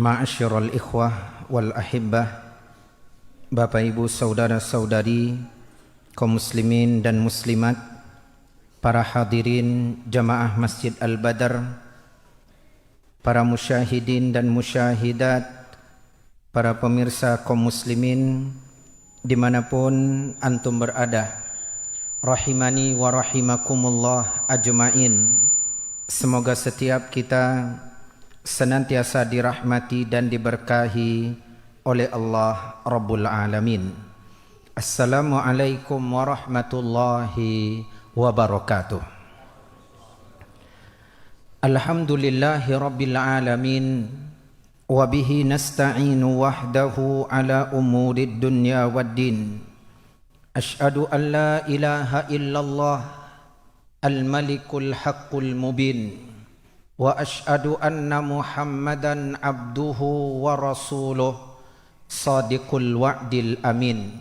Ma'asyiral ikhwah wal ahibbah, Bapak Ibu saudara-saudari kaum muslimin dan muslimat, para hadirin jamaah Masjid Al-Badr, para musyahidin dan musyahidat, para pemirsa kaum muslimin dimanapun antum berada, rahimani wa rahimakumullah ajmain. Semoga setiap kita senantiasa dirahmati dan diberkahi oleh Allah Rabbul Alamin. Assalamualaikum warahmatullahi wabarakatuh. Alhamdulillahi Rabbil Alamin, wabihi nasta'inu wahdahu ala umurid dunya waddin. Ashhadu an la ilaha illallah al-malikul haqqul mubin, wa ashhadu anna Muhammadan abduhu wa rasuluh sadiqul wa'dil amin.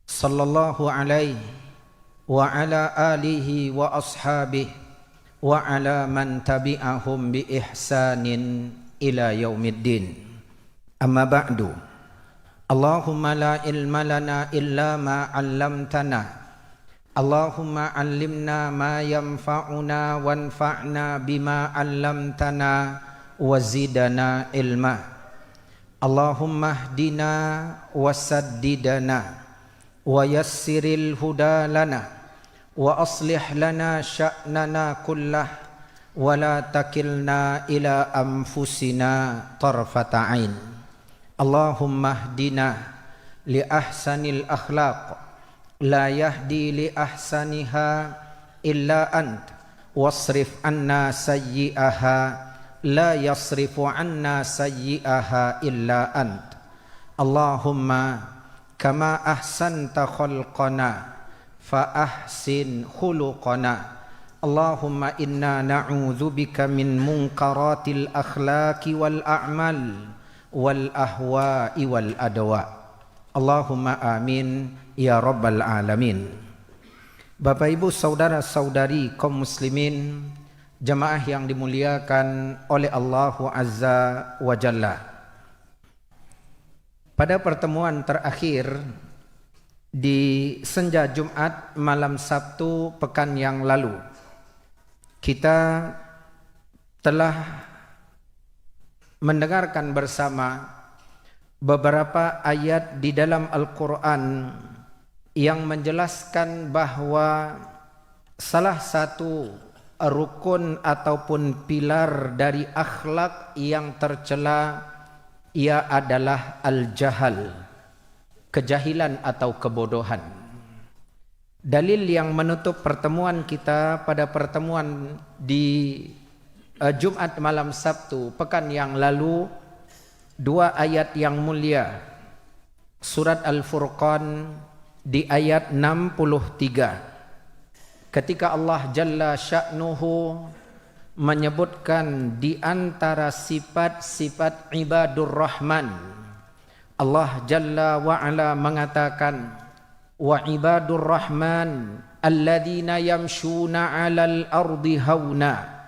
Sallallahu alaihi wa ala alihi wa ashabihi wa ala man tabi'ahum bi ihsanin ila yaumiddin. Amma ba'du. Allahumma la ilma lana illa ma 'allamtana. Allahumma allimna ma yanfa'una wanfa'na bima 'allamtana wa zidana ilma. Allahumma hdina wasaddidana wa yassiril huda lana wa aslih lana sya'nana kullah wa la takilna ila anfusina tarfata 'ain. Allahumma hdina li ahsanil akhlaq la yahdi li ahsaniha illa ant, wasrif anna sayyi'aha la yasrifu anna sayyi'aha illa ant. Allahumma kama ahsanta khalqana fa ahsin khuluqana. Allahumma inna na'udzubika min munkaratil akhlaqi wal a'mal wal ahwa'i wal adwa. Allahumma amin ya Rabbal Alamin. Bapak Ibu saudara-saudari kaum muslimin, jamaah yang dimuliakan oleh Allah Azza wa Jalla. Pada pertemuan terakhir di senja Jumat malam Sabtu pekan yang lalu, kita telah mendengarkan bersama beberapa ayat di dalam Al-Quran yang menjelaskan bahwa salah satu rukun ataupun pilar dari akhlak yang tercela ia adalah al-jahal, kejahilan atau kebodohan. Dalil yang menutup pertemuan kita pada pertemuan di Jumat malam Sabtu pekan yang lalu, dua ayat yang mulia, surat Al-Furqan di ayat 63, ketika Allah Jalla Sya'nuhu menyebutkan di antara sifat-sifat ibadur Rahman, Allah Jalla wa'ala mengatakan, wa ibadur Rahman alladzina yamshuna 'alal ardi hauna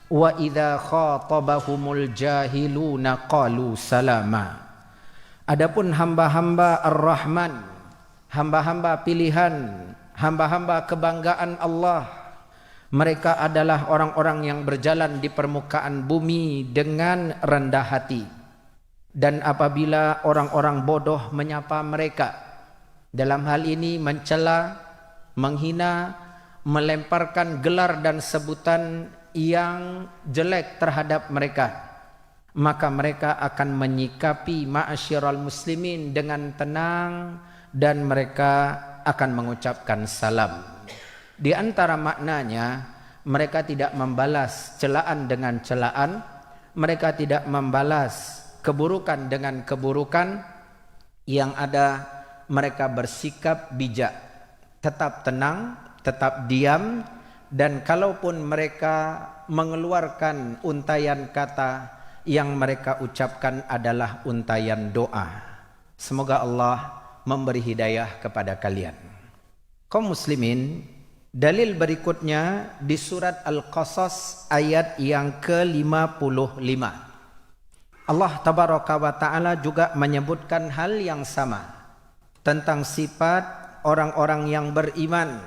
wa idza khatabahumul jahiluna qalu salama. Adapun hamba-hamba Ar-Rahman, hamba-hamba pilihan, hamba-hamba kebanggaan Allah, mereka adalah orang-orang yang berjalan di permukaan bumi dengan rendah hati. Dan apabila orang-orang bodoh menyapa mereka, dalam hal ini mencela, menghina, melemparkan gelar dan sebutan yang jelek terhadap mereka, maka mereka akan menyikapi ma'asyiral muslimin dengan tenang dan mereka akan mengucapkan salam. Di antara maknanya, mereka tidak membalas celaan dengan celaan, mereka tidak membalas keburukan dengan keburukan. Yang ada, mereka bersikap bijak, tetap tenang, tetap diam. Dan kalaupun mereka mengeluarkan untayan kata, yang mereka ucapkan adalah untayan doa. Semoga Allah memberi hidayah kepada kalian. Kaum muslimin, dalil berikutnya di surat Al-Qasas ayat yang ke-55. Allah tabaraka wa ta'ala juga menyebutkan hal yang sama tentang sifat orang-orang yang beriman.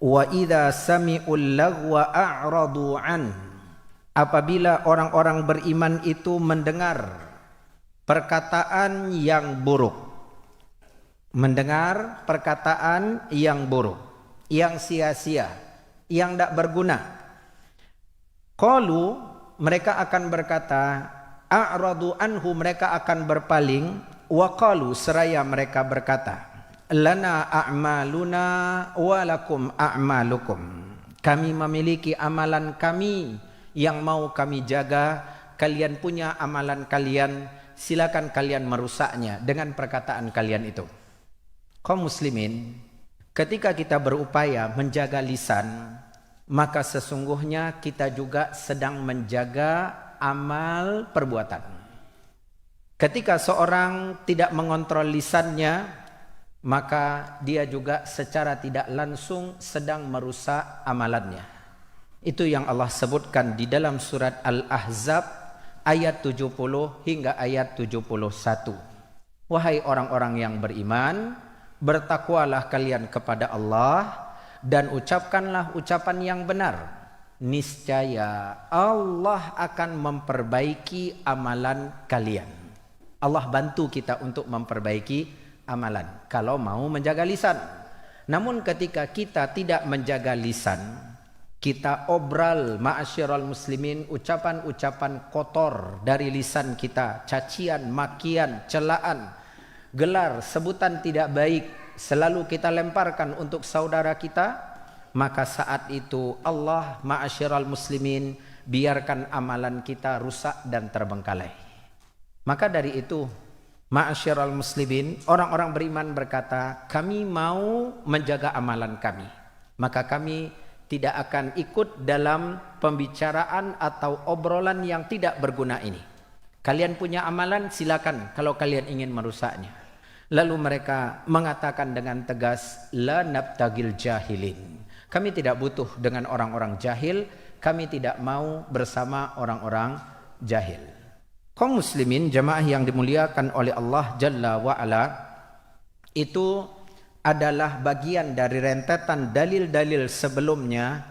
Wa idza sami'ul lagwa a'radu an. Apabila orang-orang beriman itu mendengar perkataan yang buruk. Mendengar perkataan yang buruk, yang sia-sia, yang tidak berguna. Qalu, mereka akan berkata, a'radu anhu, mereka akan berpaling. Wa qalu, seraya mereka berkata, lana a'maluna wa lakum a'malukum. Kami memiliki amalan kami yang mau kami jaga, kalian punya amalan kalian, silakan kalian merusaknya dengan perkataan kalian itu. Kaum muslimin, ketika kita berupaya menjaga lisan, maka sesungguhnya kita juga sedang menjaga amal perbuatan. Ketika seorang tidak mengontrol lisannya, maka dia juga secara tidak langsung sedang merusak amalannya. Itu yang Allah sebutkan di dalam surat Al-Ahzab ayat 70 hingga ayat 71. Wahai orang-orang yang beriman, bertakwalah kalian kepada Allah dan ucapkanlah ucapan yang benar. Niscaya Allah akan memperbaiki amalan kalian. Allah bantu kita untuk memperbaiki amalan kalau mau menjaga lisan. Namun ketika kita tidak menjaga lisan, kita obral ma'asyiral muslimin, ucapan-ucapan kotor dari lisan kita, cacian, makian, celaan, gelar, sebutan tidak baik selalu kita lemparkan untuk saudara kita, maka saat itu Allah ma'asyiral muslimin biarkan amalan kita rusak dan terbengkalai. Maka dari itu ma'asyiral muslimin, orang-orang beriman berkata, kami mau menjaga amalan kami, maka kami tidak akan ikut dalam pembicaraan atau obrolan yang tidak berguna ini. Kalian punya amalan, silakan kalau kalian ingin merusaknya. Lalu mereka mengatakan dengan tegas, la nabtagil jahilin. Kami tidak butuh dengan orang-orang jahil, kami tidak mau bersama orang-orang jahil. Kaum muslimin, jamaah yang dimuliakan oleh Allah Jalla wa'ala, itu adalah bagian dari rentetan dalil-dalil sebelumnya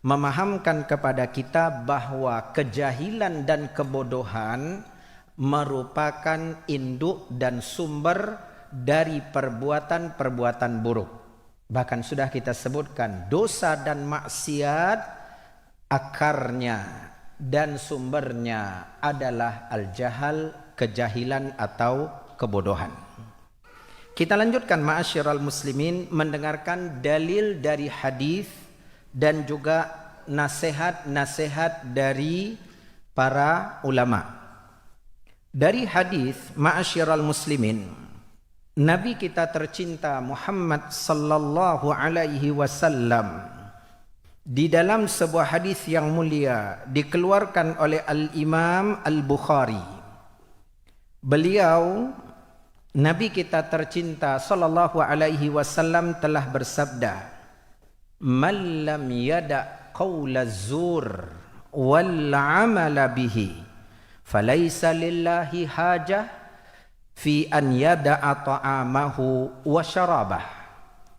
memahamkan kepada kita bahwa kejahilan dan kebodohan merupakan induk dan sumber dari perbuatan-perbuatan buruk. Bahkan sudah kita sebutkan, dosa dan maksiat akarnya dan sumbernya adalah al-jahal, kejahilan atau kebodohan. Kita lanjutkan ma'asyiral muslimin mendengarkan dalil dari hadis dan juga nasihat-nasihat dari para ulama. Dari hadis ma'asyiral muslimin, Nabi kita tercinta Muhammad sallallahu alaihi wasallam di dalam sebuah hadis yang mulia dikeluarkan oleh Al-Imam Al-Bukhari. Beliau, Nabi kita tercinta sallallahu alaihi wasallam telah bersabda, "Man lam yada' qaula zur wal 'amala bihi, falaysa lillahi hajah fi an yada'a ta'amahu wa syarabah."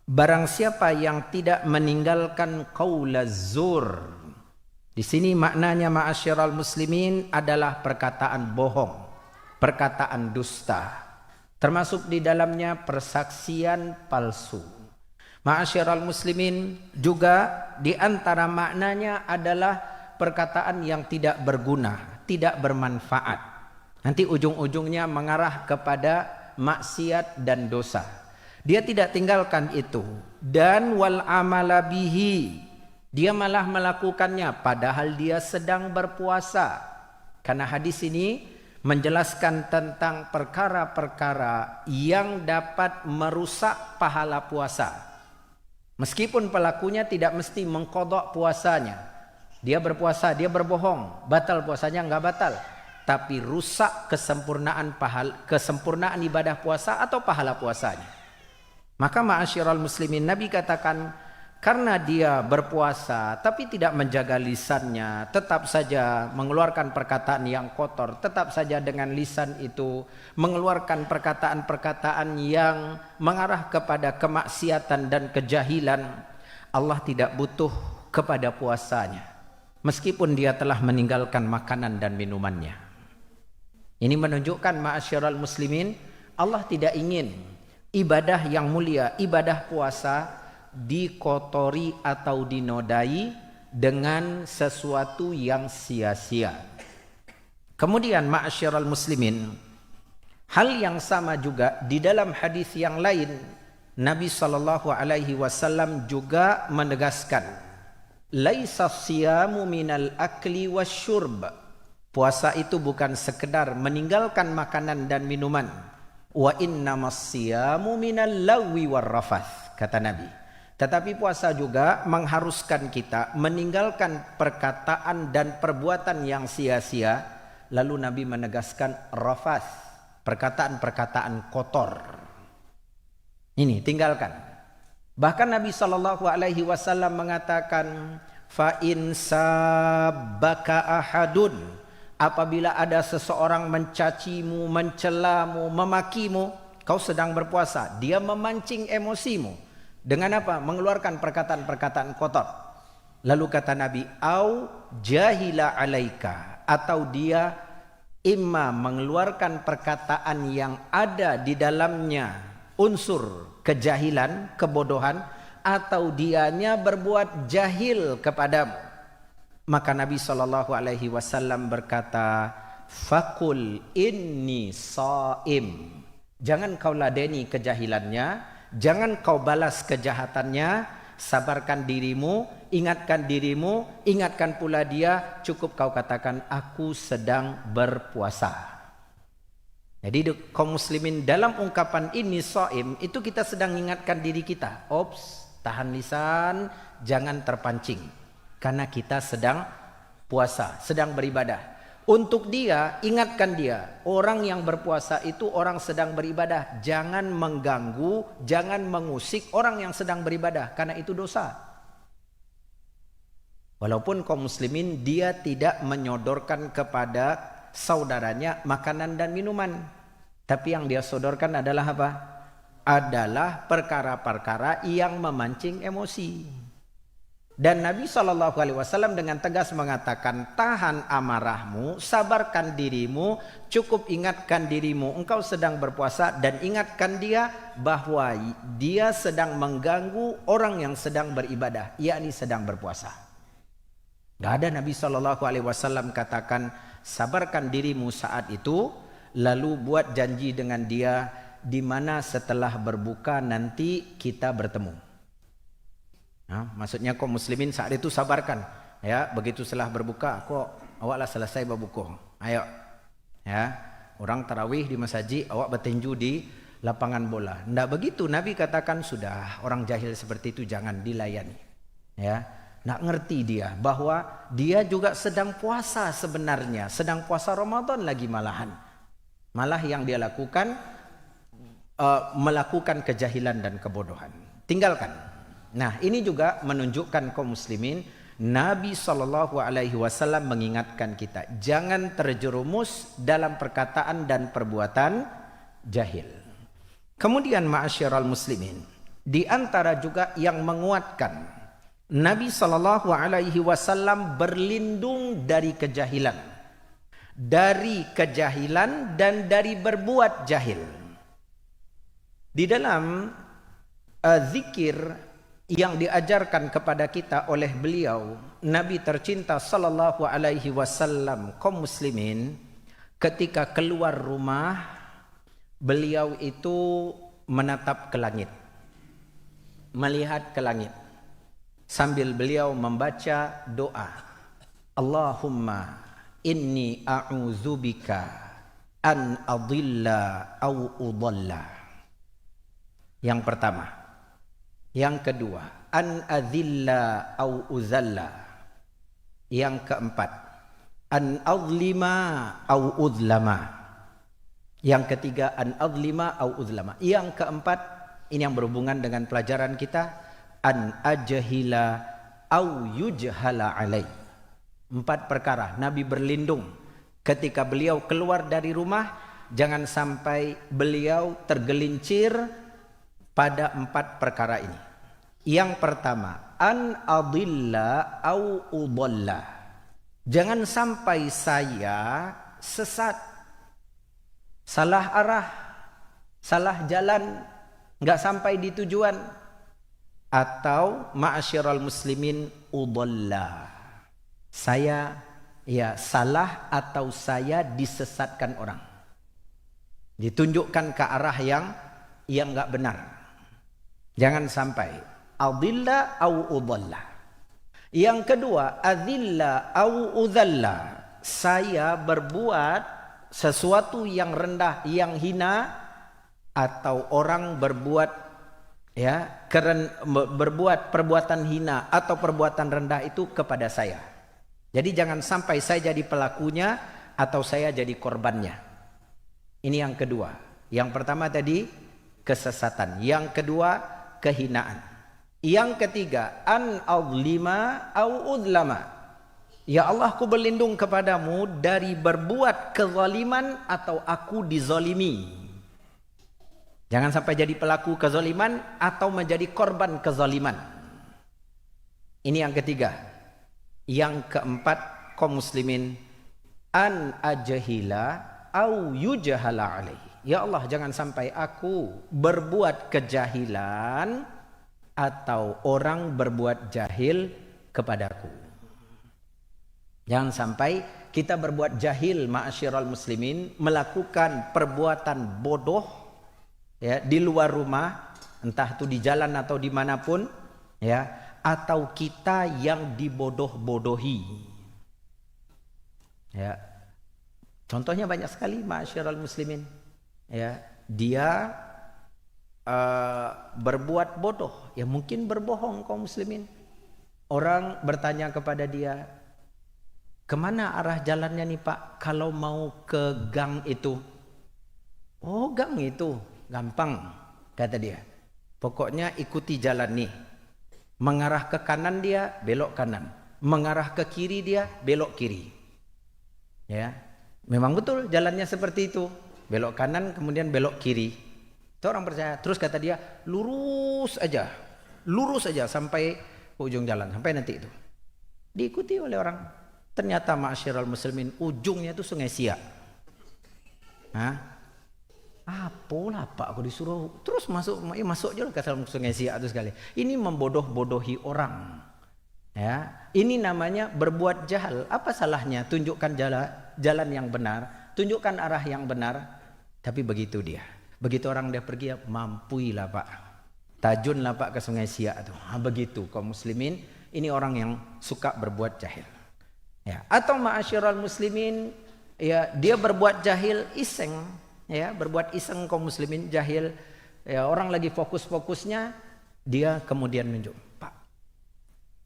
Barang siapa yang tidak meninggalkan qaula zur. Di sini maknanya ma'asyiral muslimin adalah perkataan bohong, perkataan dusta. Termasuk di dalamnya persaksian palsu. Ma'asyiral muslimin, juga di antara maknanya adalah perkataan yang tidak berguna, tidak bermanfaat. Nanti ujung-ujungnya mengarah kepada maksiat dan dosa. Dia tidak tinggalkan itu. Dan wal amala bihi, dia malah melakukannya padahal dia sedang berpuasa. Karena hadis ini menjelaskan tentang perkara-perkara yang dapat merusak pahala puasa. Meskipun pelakunya tidak mesti mengqadha puasanya. Dia berpuasa, dia berbohong, batal puasanya enggak batal, tapi rusak kesempurnaan ibadah puasa atau pahala puasanya. Maka ma'asyiral muslimin, Nabi katakan, karena dia berpuasa tapi tidak menjaga lisannya, tetap saja mengeluarkan perkataan yang kotor, tetap saja dengan lisan itu mengeluarkan perkataan-perkataan yang mengarah kepada kemaksiatan dan kejahilan, Allah tidak butuh kepada puasanya meskipun dia telah meninggalkan makanan dan minumannya. Ini menunjukkan ma'asyiral muslimin, Allah tidak ingin ibadah yang mulia, ibadah puasa dikotori atau dinodai dengan sesuatu yang sia-sia. Kemudian ma'asyiral muslimin, hal yang sama juga di dalam hadis yang lain, Nabi SAW juga menegaskan, laisa siyamu minal akli wasyurb. Puasa itu bukan sekedar meninggalkan makanan dan minuman. Wa innamas siyamu minal lagwi warrafath, kata Nabi. Tetapi puasa juga mengharuskan kita meninggalkan perkataan dan perbuatan yang sia-sia. Lalu Nabi menegaskan rafath, perkataan-perkataan kotor. Ini tinggalkan. Bahkan Nabi SAW mengatakan, fa in sabbaka ahadun, apabila ada seseorang mencacimu, mencelamu, memakimu, kau sedang berpuasa, dia memancing emosimu. Dengan apa? Mengeluarkan perkataan-perkataan kotor. Lalu kata Nabi, au jahila alaika, atau dia imma mengeluarkan perkataan yang ada di dalamnya unsur kejahilan, kebodohan, atau dianya berbuat jahil kepadamu. Maka Nabi SAW berkata, fakul inni saim. Jangan kau ladeni kejahilannya, jangan kau balas kejahatannya, sabarkan dirimu, ingatkan pula dia, cukup kau katakan aku sedang berpuasa. Jadi kaum muslimin dalam ungkapan ini shaim itu kita sedang ingatkan diri kita, ops, tahan lisan, jangan terpancing karena kita sedang puasa, sedang beribadah. Untuk dia, ingatkan dia, orang yang berpuasa itu orang sedang beribadah. Jangan mengganggu, jangan mengusik orang yang sedang beribadah, karena itu dosa. Walaupun kaum muslimin dia tidak menyodorkan kepada saudaranya makanan dan minuman, tapi yang dia sodorkan adalah apa? Adalah perkara-perkara yang memancing emosi. Dan Nabi SAW dengan tegas mengatakan, tahan amarahmu, sabarkan dirimu, cukup ingatkan dirimu, engkau sedang berpuasa, dan ingatkan dia bahwa dia sedang mengganggu orang yang sedang beribadah, yakni sedang berpuasa. Gak ada Nabi SAW katakan, sabarkan dirimu saat itu, lalu buat janji dengan dia, di mana setelah berbuka nanti kita bertemu. Nah, maksudnya kaum muslimin saat itu sabarkan, ya, begitu setelah berbuka kok awaklah selesai berbuka, ayo, ya, orang tarawih di masjid, awak bertinju di lapangan bola. Nggak begitu, Nabi katakan sudah, orang jahil seperti itu jangan dilayani, ya. Nggak ngerti dia bahwa dia juga sedang puasa sebenarnya, sedang puasa Ramadan lagi malahan, malah yang dia lakukan melakukan kejahilan dan kebodohan. Tinggalkan. Nah, ini juga menunjukkan kaum muslimin, Nabi SAW mengingatkan kita, jangan terjerumus dalam perkataan dan perbuatan jahil. Kemudian ma'asyiral muslimin, di antara juga yang menguatkan Nabi SAW berlindung dari kejahilan dan dari berbuat jahil. Di dalam zikir yang diajarkan kepada kita oleh beliau, Nabi tercinta SAW, kaum muslimin, ketika keluar rumah, beliau itu menatap ke langit, melihat ke langit, sambil beliau membaca doa, Allahumma inni a'udzubika an adilla au udalla. Yang pertama. Yang kedua, an adzilla au uzalla. Yang keempat, an azlima au udlama. Yang ketiga, an azlima au udlama. Yang keempat, ini yang berhubungan dengan pelajaran kita, an ajhila au yujhala alai. 4 perkara Nabi berlindung ketika beliau keluar dari rumah, jangan sampai beliau tergelincir pada 4 perkara ini. Yang pertama, an adilla au udalla. Jangan sampai saya sesat, salah arah, salah jalan, nggak sampai di tujuan. Atau ma'asyiral muslimin udalla, saya salah atau saya disesatkan orang, ditunjukkan ke arah yang nggak benar. Jangan sampai adilla au udalla. Yang kedua, adilla au udalla, saya berbuat sesuatu yang rendah, yang hina, atau orang berbuat berbuat perbuatan hina atau perbuatan rendah itu kepada saya. Jadi jangan sampai saya jadi pelakunya atau saya jadi korbannya. Ini yang kedua. Yang pertama tadi kesesatan, yang kedua kehinaan. Yang ketiga, an azlima au udlama. Ya Allah, aku berlindung kepadamu dari berbuat kezaliman atau aku dizalimi. Jangan sampai jadi pelaku kezaliman atau menjadi korban kezaliman. Ini yang ketiga. Yang keempat, kaum muslimin, an ajhila au yujhala alaihi. Ya Allah, jangan sampai aku berbuat kejahilan atau orang berbuat jahil kepadaku. Jangan sampai kita berbuat jahil, ma'asyiral muslimin, melakukan perbuatan bodoh di luar rumah, entah itu di jalan atau dimanapun, atau kita yang dibodoh-bodohi. Contohnya banyak sekali, ma'asyiral muslimin. Dia berbuat bodoh, mungkin berbohong kaum muslimin. Orang bertanya kepada dia, kemana arah jalannya nih Pak kalau mau ke gang itu? Oh, gang itu gampang, kata dia. Pokoknya ikuti jalan nih. Mengarah ke kanan dia belok kanan, mengarah ke kiri dia belok kiri. Memang betul jalannya seperti itu. Belok kanan kemudian belok kiri. Itu orang percaya. Terus kata dia, lurus aja sampai ujung jalan, sampai nanti itu. Diikuti oleh orang. Ternyata ma'asyiral muslimin, ujungnya itu Sungai Siak. Apalah Pak, aku disuruh terus masuk aja ke dalam Sungai Siak itu sekali. Ini membodoh-bodohi orang. Ini namanya berbuat jahal. Apa salahnya? Tunjukkan jalan yang benar, tunjukkan arah yang benar. Tapi begitu orang dia pergi, mampuilah Pak, tajunlah Pak ke Sungai Siak itu. Begitu kaum muslimin, ini orang yang suka berbuat jahil. Atau ma'asyiral muslimin, dia berbuat jahil iseng. Berbuat iseng kaum muslimin, jahil. Orang lagi fokus-fokusnya, dia kemudian nunjuk,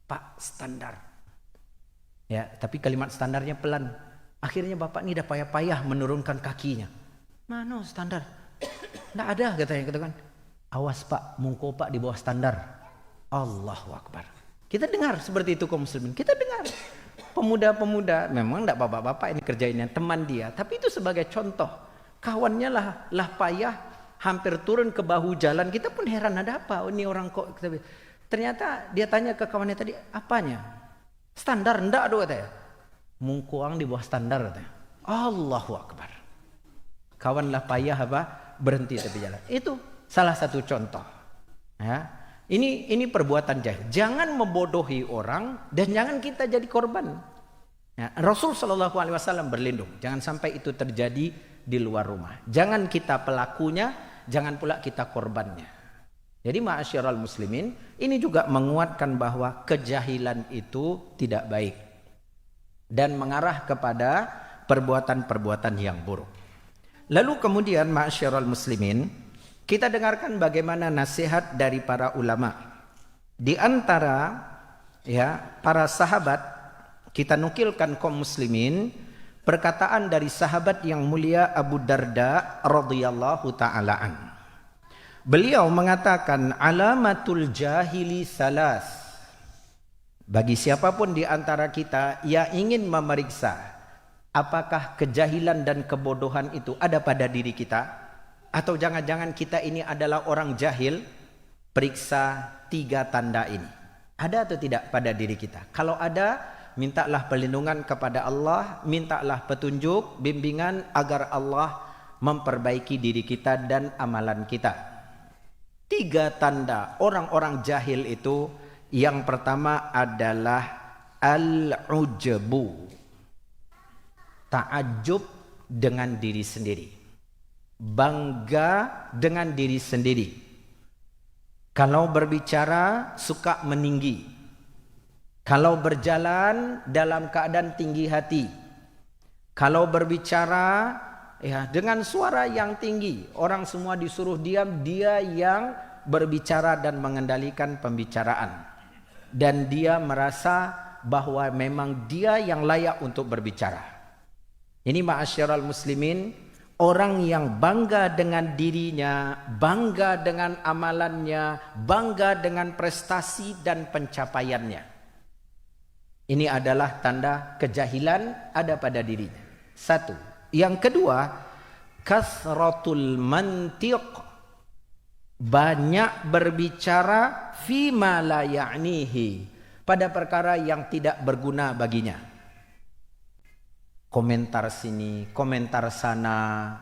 Pak standar. Tapi kalimat standarnya pelan. Akhirnya bapak ini udah payah-payah menurunkan kakinya. Mana standar? Nggak ada katanya, katakan. Awas Pak, mungko Pak di bawah standar. Allahu Akbar. Kita dengar seperti itu kaum muslimin. Kita dengar. Pemuda-pemuda, memang enggak bapak-bapak ini kerjainnya, teman dia. Tapi itu sebagai contoh. Kawannya lah payah, hampir turun ke bahu jalan. Kita pun heran, ada apa? Ini orang kok. Ternyata dia tanya ke kawannya tadi, apanya? Standar, enggak doa katanya. Mungkuang di bawah standar katanya. Allahu Akbar. Kawan lah payah berhenti tepi jalan. Itu salah satu contoh. Ini perbuatan jahil. Jangan membodohi orang dan jangan kita jadi korban. Rasul Shallallahu Alaihi Wasallam berlindung. Jangan sampai itu terjadi di luar rumah. Jangan kita pelakunya, jangan pula kita korbannya. Jadi ma'asyiral muslimin, ini juga menguatkan bahwa kejahilan itu tidak baik dan mengarah kepada perbuatan-perbuatan yang buruk. Lalu kemudian ma'asyiral muslimin, kita dengarkan bagaimana nasihat dari para ulama. Di antara para sahabat, kita nukilkan kaum muslimin perkataan dari sahabat yang mulia Abu Darda radhiyallahu taala an. Beliau mengatakan alamatul jahili salas. Bagi siapapun di antara kita yang ingin memeriksa apakah kejahilan dan kebodohan itu ada pada diri kita, atau jangan-jangan kita ini adalah orang jahil, periksa 3 tanda ini. Ada atau tidak pada diri kita? Kalau ada, mintalah perlindungan kepada Allah, mintalah petunjuk, bimbingan agar Allah memperbaiki diri kita dan amalan kita. 3 tanda orang-orang jahil itu. Yang pertama adalah al-ujbu, ta'ajub dengan diri sendiri, bangga dengan diri sendiri. Kalau berbicara suka meninggi, kalau berjalan dalam keadaan tinggi hati, kalau berbicara ya dengan suara yang tinggi, orang semua disuruh diam, dia yang berbicara dan mengendalikan pembicaraan. Dan dia merasa bahwa memang dia yang layak untuk berbicara. Ini ma'asyiral muslimin, orang yang bangga dengan dirinya, bangga dengan amalannya, bangga dengan prestasi dan pencapaiannya. Ini adalah tanda kejahilan ada pada dirinya. 1. Yang kedua, kasratul mantiq, banyak berbicara fima la ya'nihi, pada perkara yang tidak berguna baginya. Komentar sini, komentar sana,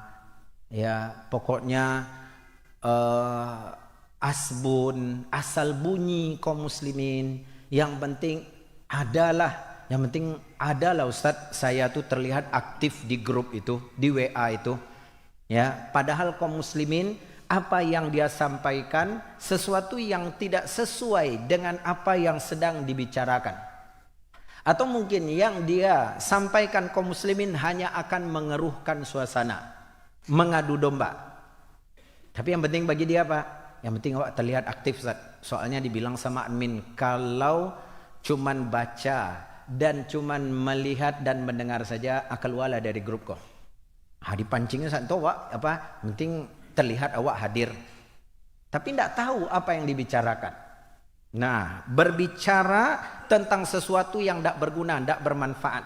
ya pokoknya asbun, asal bunyi kaum muslimin. Yang penting adalah Ustadz, saya tuh terlihat aktif di grup itu, di WA itu, ya padahal kaum muslimin apa yang dia sampaikan sesuatu yang tidak sesuai dengan apa yang sedang dibicarakan. Atau mungkin yang dia sampaikan kaum muslimin hanya akan mengeruhkan suasana, mengadu domba. Tapi yang penting bagi dia apa? Yang penting awak terlihat aktif, Ustaz. Soalnya dibilang sama admin, kalau cuman baca dan cuman melihat dan mendengar saja akan wala dari grup kok. Dipancingnya Ustaz, tuh awak apa? Penting terlihat awak hadir, tapi tidak tahu apa yang dibicarakan. Nah, berbicara tentang sesuatu yang tidak berguna, tidak bermanfaat.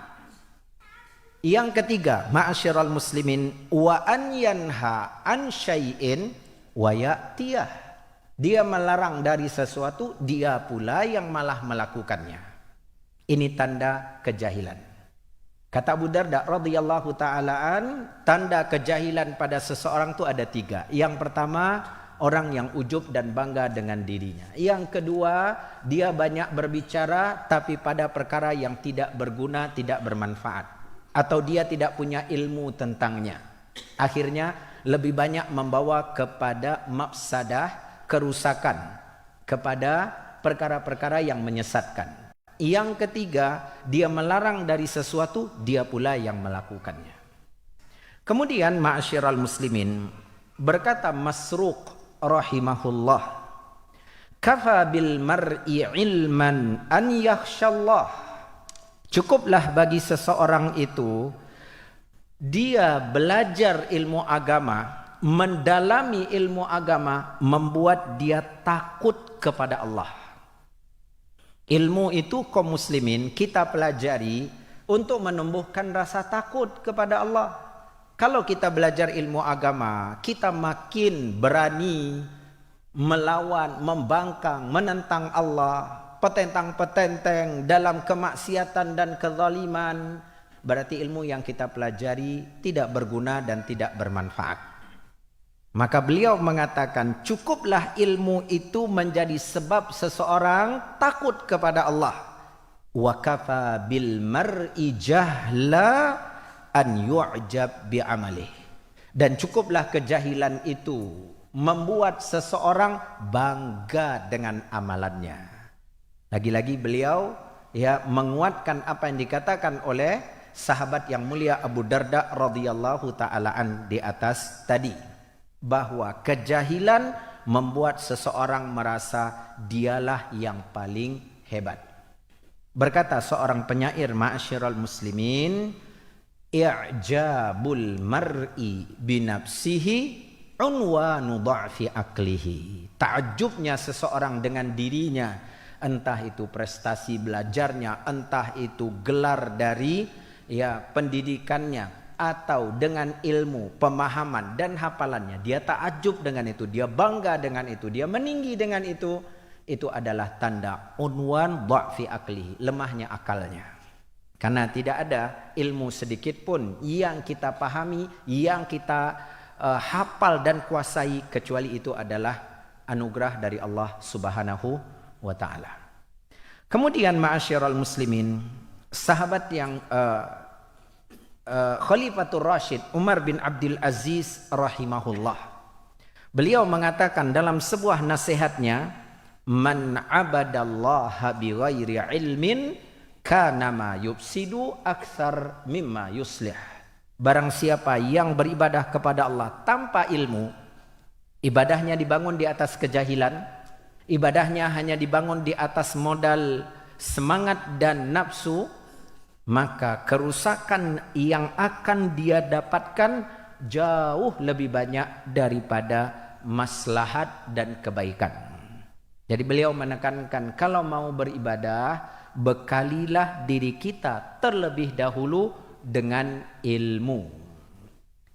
Yang ketiga, ma'asyiral muslimin, wa an yanha an syai'in wa ya'tiyah. Dia melarang dari sesuatu, dia pula yang malah melakukannya. Ini tanda kejahilan. Kata Abu Darda radhiyallahu ta'alaan, tanda kejahilan pada seseorang itu ada 3. Yang pertama, orang yang ujub dan bangga dengan dirinya. Yang kedua, dia banyak berbicara tapi pada perkara yang tidak berguna, tidak bermanfaat. Atau dia tidak punya ilmu tentangnya. Akhirnya lebih banyak membawa kepada mafsadah, kerusakan, kepada perkara-perkara yang menyesatkan. Yang ketiga, dia melarang dari sesuatu, dia pula yang melakukannya. Kemudian ma'asyiral muslimin, berkata Masruq rahimahullah, kafa bil mar'i ilman an yakhshallah. Cukuplah bagi seseorang itu dia belajar ilmu agama, mendalami ilmu agama, membuat dia takut kepada Allah. Ilmu itu kaum muslimin kita pelajari untuk menumbuhkan rasa takut kepada Allah. Kalau kita belajar ilmu agama, kita makin berani melawan, membangkang, menentang Allah, petentang-petenteng dalam kemaksiatan dan kezaliman. Berarti ilmu yang kita pelajari tidak berguna dan tidak bermanfaat. Maka beliau mengatakan, cukuplah ilmu itu menjadi sebab seseorang takut kepada Allah. Wa kafa bil mar'i jahla an yu'jab bi amalih. Dan cukuplah kejahilan itu membuat seseorang bangga dengan amalannya. Lagi-lagi beliau ya menguatkan apa yang dikatakan oleh sahabat yang mulia Abu Darda radhiyallahu ta'alaan di atas tadi. Bahwa kejahilan membuat seseorang merasa dialah yang paling hebat. Berkata seorang penyair, ma'asyiral muslimin, i'jabul mar'i binafsihi unwanu dha'fi aqlihi. Ta'ajubnya seseorang dengan dirinya, entah itu prestasi belajarnya, entah itu gelar dari pendidikannya, atau dengan ilmu, pemahaman dan hafalannya. Dia ta'ajub dengan itu, dia bangga dengan itu, dia meninggi dengan itu adalah tanda unwan dha'fi aqlihi, lemahnya akalnya. Karena tidak ada ilmu sedikit pun yang kita pahami, yang kita hafal dan kuasai, kecuali itu adalah anugerah dari Allah Subhanahu wa taala. Kemudian ma'asyiral muslimin, sahabat yang Khalifatul Rashid Umar bin Abdul Aziz rahimahullah, beliau mengatakan dalam sebuah nasihatnya, man abadallaha bighairi ilmin kana ma yufsidu aktsar mimma yuslih. Barang siapa yang beribadah kepada Allah tanpa ilmu, ibadahnya dibangun di atas kejahilan, ibadahnya hanya dibangun di atas modal semangat dan nafsu, maka kerusakan yang akan dia dapatkan jauh lebih banyak daripada maslahat dan kebaikan. Jadi beliau menekankan, kalau mau beribadah, bekalilah diri kita terlebih dahulu dengan ilmu.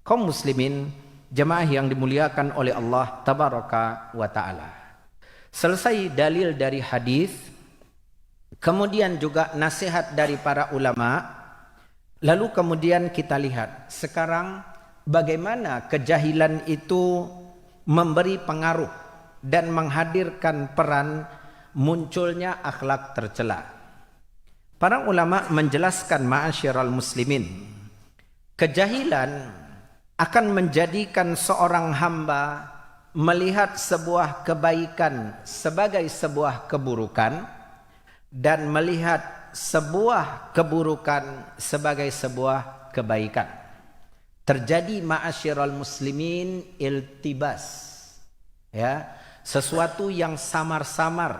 Kaum muslimin, jemaah yang dimuliakan oleh Allah tabaraka wa taala. Selesai dalil dari hadis, kemudian juga nasihat dari para ulama, lalu kemudian kita lihat sekarang bagaimana kejahilan itu memberi pengaruh dan menghadirkan peran munculnya akhlak tercela. Para ulama menjelaskan, ma'asyiral muslimin, kejahilan akan menjadikan seorang hamba melihat sebuah kebaikan sebagai sebuah keburukan, dan melihat sebuah keburukan sebagai sebuah kebaikan. Terjadi, ma'asyiral muslimin, iltibas, sesuatu yang samar-samar,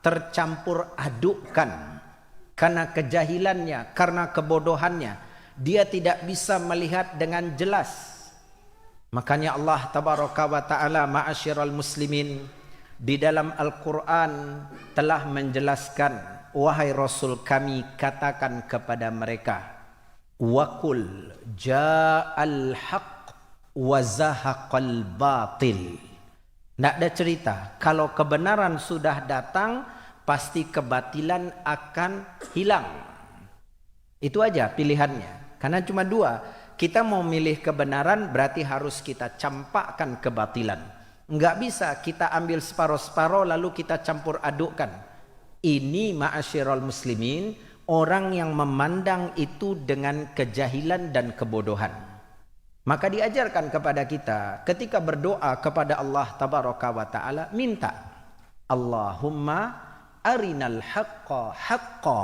tercampur adukkan. Karena kejahilannya, karena kebodohannya, dia tidak bisa melihat dengan jelas. Makanya Allah tabaraka wa ta'ala, ma'asyiral muslimin, di dalam Al-Quran telah menjelaskan, wahai Rasul kami, katakan kepada mereka, waqul ja'al haqq wa zahaqal batil. Tidak ada cerita, kalau kebenaran sudah datang, pasti kebatilan akan hilang. Itu aja pilihannya. Karena cuma dua. Kita mau milih kebenaran, berarti harus kita campakkan kebatilan. Enggak bisa kita ambil separuh-separuh lalu kita campur adukkan. Ini, ma'asyiral muslimin, orang yang memandang itu dengan kejahilan dan kebodohan. Maka diajarkan kepada kita ketika berdoa kepada Allah tabaraka wa ta'ala, minta, Allahumma arinal haqqa haqqa.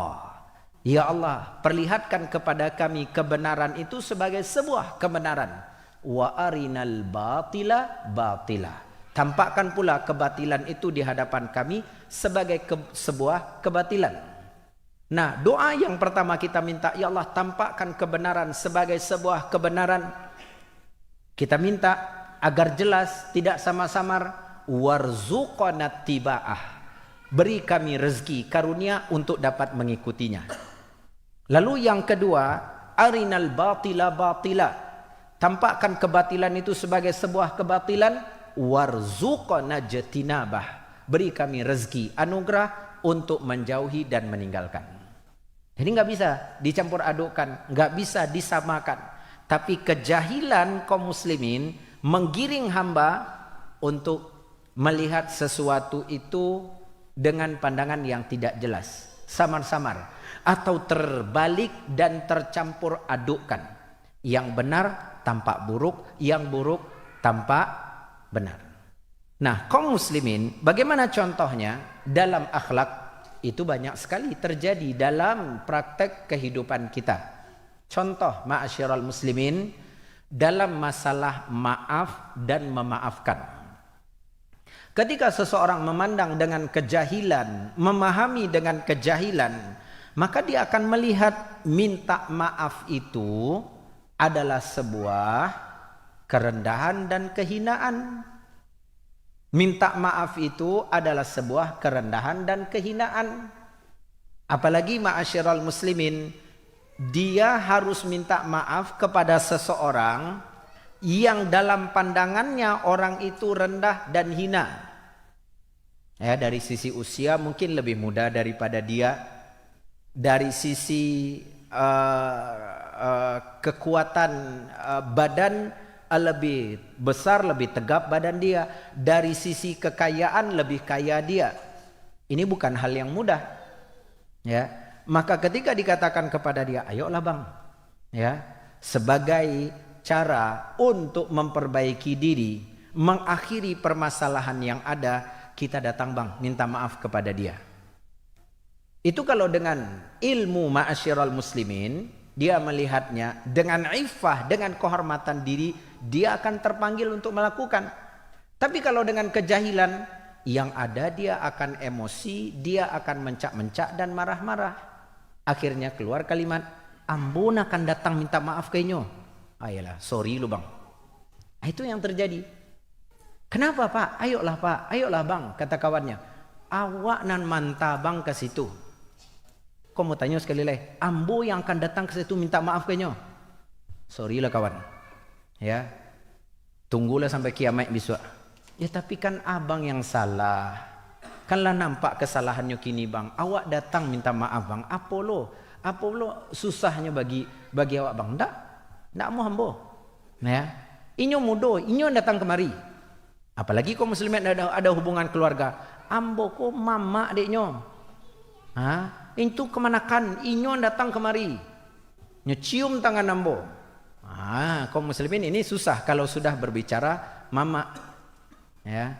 Ya Allah, perlihatkan kepada kami kebenaran itu sebagai sebuah kebenaran. Wa arinal batila batila. Tampakkan pula kebatilan itu di hadapan kami sebagai sebuah kebatilan. Nah, doa yang pertama kita minta, ya Allah, tampakkan kebenaran sebagai sebuah kebenaran. Kita minta agar jelas, tidak samar-samar. Warzuqna tiba'ah. Beri kami rezeki, karunia untuk dapat mengikutinya. Lalu yang kedua, arinal batila batila. Tampakkan kebatilan itu sebagai sebuah kebatilan. Warzuqna jatinabah. Beri kami rezeki, anugerah untuk menjauhi dan meninggalkan. Jadi nggak bisa dicampur adukkan, nggak bisa disamakan. Tapi kejahilan kaum muslimin menggiring hamba untuk melihat sesuatu itu dengan pandangan yang tidak jelas, samar-samar, atau terbalik dan tercampur adukkan. Yang benar tampak buruk, yang buruk tampak benar. Nah, kaum muslimin, bagaimana contohnya dalam akhlak? Itu banyak sekali terjadi dalam praktek kehidupan kita. Contoh, ma'asyiral muslimin, dalam masalah maaf dan memaafkan. Ketika seseorang memandang dengan kejahilan, memahami dengan kejahilan, maka dia akan melihat minta maaf itu adalah sebuah kerendahan dan kehinaan. Minta maaf itu adalah sebuah kerendahan dan kehinaan. Apalagi ma'asyiral muslimin, dia harus minta maaf kepada seseorang yang dalam pandangannya orang itu rendah dan hina. Ya, dari sisi usia mungkin lebih muda daripada dia. Dari sisi kekuatan badan lebih besar, lebih tegap badan dia. Dari sisi kekayaan lebih kaya dia. Ini bukan hal yang mudah. Ya, maka ketika dikatakan kepada dia, ayolah bang, ya, sebagai cara untuk memperbaiki diri, mengakhiri permasalahan yang ada, kita datang bang, minta maaf kepada dia. Itu kalau dengan ilmu ma'asyiral muslimin, dia melihatnya dengan iffah, dengan kehormatan diri, dia akan terpanggil untuk melakukan. Tapi kalau dengan kejahilan, yang ada dia akan emosi, dia akan mencak-mencak dan marah-marah. Akhirnya keluar kalimat, ambon akan datang minta maaf kayaknya. Ayolah, sorry lu bang. Itu yang terjadi. Kenapa pak? Ayolah bang, kata kawannya. Awak nan manta bang ke situ. Kau mau tanya sekali lagi, ambo yang akan datang ke situ minta maaf kayaknya. Sorry lah kawan. Ya, tunggulah sampai kiamat besok. Ya tapi kan abang yang salah. Kanlah nampak kesalahannya kini bang. Awak datang minta maaf bang. Apa lo susahnya bagi awak bang? Ndak mau ambo. Ya, inyo mudo, inyo datang kemari. Apalagi kau muslimat ada hubungan keluarga. Ambo ko mama adiknya. Itu kemanakan inyo datang kemari. Nyecium tangan ambo. Kaum muslimin ini susah kalau sudah berbicara mama. Ya.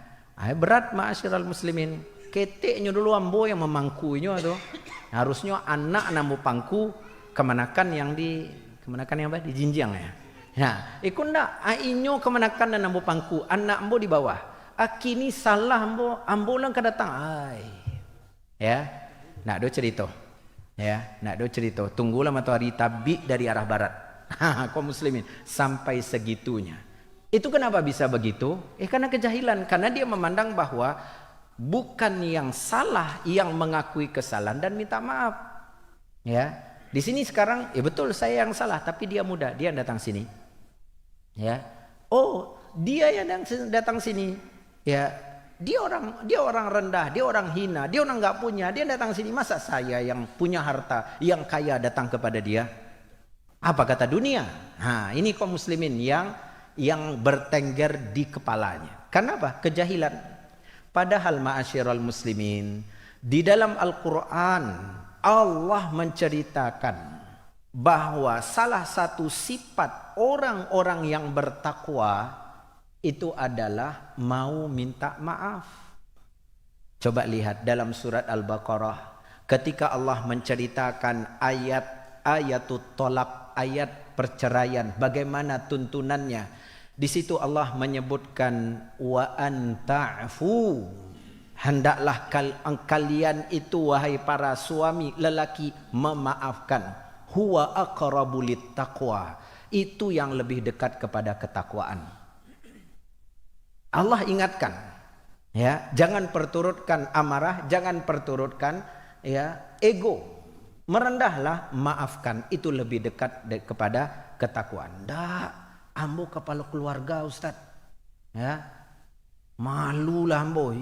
Berat ma'asyiral muslimin. Keteknya dulu ambo yang memangkunya itu. Harusnya anak nambo pangku kemanakan yang di jinjang ya. Nah, ikut ndak inyo kemanakan dan ambo pangku, anak ambo di bawah. Kini salah ambo lang kedatang. Ya. Nak do cerita. Ya, nak do cerita. Tunggulah matahari terbit dari arah barat. Kaum muslimin sampai segitunya. Itu kenapa bisa begitu? Karena kejahilan. Karena dia memandang bahwa bukan yang salah yang mengakui kesalahan dan minta maaf. Ya, di sini sekarang betul saya yang salah, tapi dia muda, dia yang datang sini. Ya, dia yang datang sini. Ya. Dia orang rendah, dia orang hina, dia orang nggak punya, dia datang sini. Masa saya yang punya harta, yang kaya datang kepada dia? Apa kata dunia? Ini kaum muslimin yang bertengger di kepalanya. Kenapa? Kejahilan. Padahal ma'asyiral muslimin, di dalam Al-Quran Allah menceritakan bahwa salah satu sifat orang-orang yang bertakwa itu adalah mau minta maaf. Coba lihat dalam surat Al-Baqarah ketika Allah menceritakan ayatut tolak, ayat perceraian, bagaimana tuntunannya. Di situ Allah menyebutkan wa anta'fu, hendaklah kalian itu wahai para suami lelaki memaafkan. Huwa aqrabu littaqwa, itu yang lebih dekat kepada ketakwaan. Allah ingatkan, ya, jangan perturutkan amarah, jangan perturutkan ego. Merendahlah, maafkan, itu lebih dekat kepada ketakwaan. Ndak, ambo kepala keluarga Ustaz. Ya. Malulah ambo.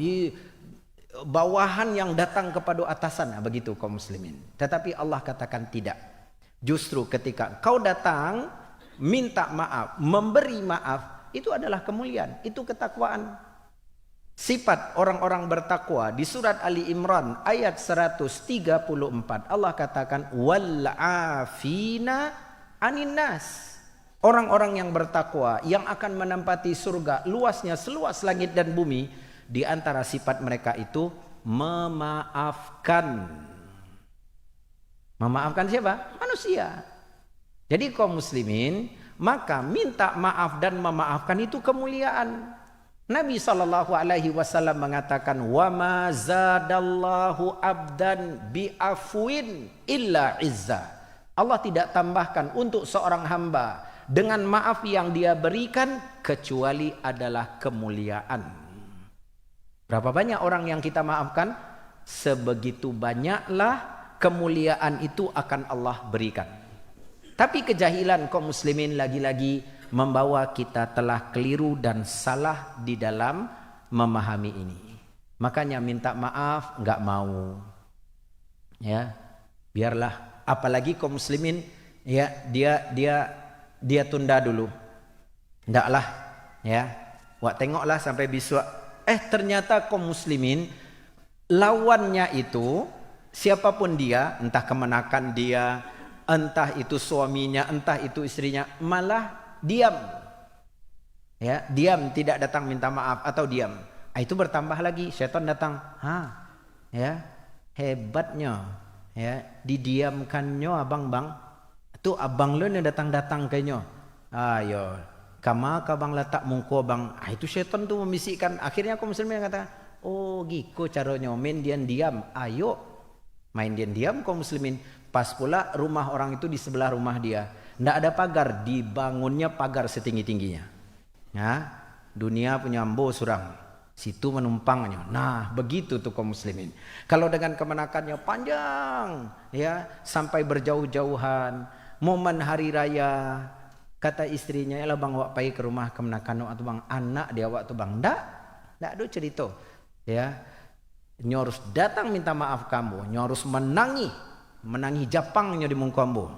Bawahan yang datang kepada atasan, begitu kaum muslimin. Tetapi Allah katakan tidak. Justru ketika kau datang minta maaf, memberi maaf, itu adalah kemuliaan, itu ketakwaan. Sifat orang-orang bertakwa di surat Ali Imran ayat 134 Allah katakan wal afina anin nas. Orang-orang yang bertakwa yang akan menempati surga luasnya seluas langit dan bumi, di antara sifat mereka itu memaafkan. Memaafkan siapa? Manusia. Jadi kaum muslimin, maka minta maaf dan memaafkan itu kemuliaan. Nabi SAW mengatakan wa ma zadallahu abdan bi'afwin illa izza. Allah tidak tambahkan untuk seorang hamba dengan maaf yang dia berikan kecuali adalah kemuliaan. Berapa banyak orang yang kita maafkan? Sebegitu banyaklah kemuliaan itu akan Allah berikan. Tapi kejahilan kaum muslimin lagi-lagi membawa kita telah keliru dan salah di dalam memahami ini. Makanya minta maaf enggak mau. Ya, biarlah. Apalagi kaum muslimin ya dia tunda dulu. Ndaklah ya. Wak tengoklah sampai besok. Ternyata kaum muslimin lawannya itu siapapun dia, entah kemenakan dia, entah itu suaminya, entah itu istrinya, malah diam. Ya, diam, tidak datang minta maaf atau diam. Itu bertambah lagi, syaitan datang. Ya, hebatnya. Ya, didiamkannya abang-bang. Itu abang lo yang datang-datang kayaknya. Ayo, kama kabang letak mungko bang. Itu syaitan tuh membisikkan. Akhirnya kaum muslimin kata, oh gitu caranya main diam. Ayo main diam kaum muslimin. Pas pula rumah orang itu di sebelah rumah dia. Nggak ada pagar, dibangunnya pagar setinggi-tingginya. Ya, dunia punya ambo surang. Situ menumpangnya. Nah, begitu tuh kaum muslimin. Kalau dengan kemenakannya panjang, ya, sampai berjauh-jauhan, momen hari raya, kata istrinya, "Yalah bang, wak pai ke rumah kemenakan atau bang anak dia waktu bang." Ndak ada cerita. Ya. Nyorus datang minta maaf kamu, nyorus menangi japangnya di muka ambo.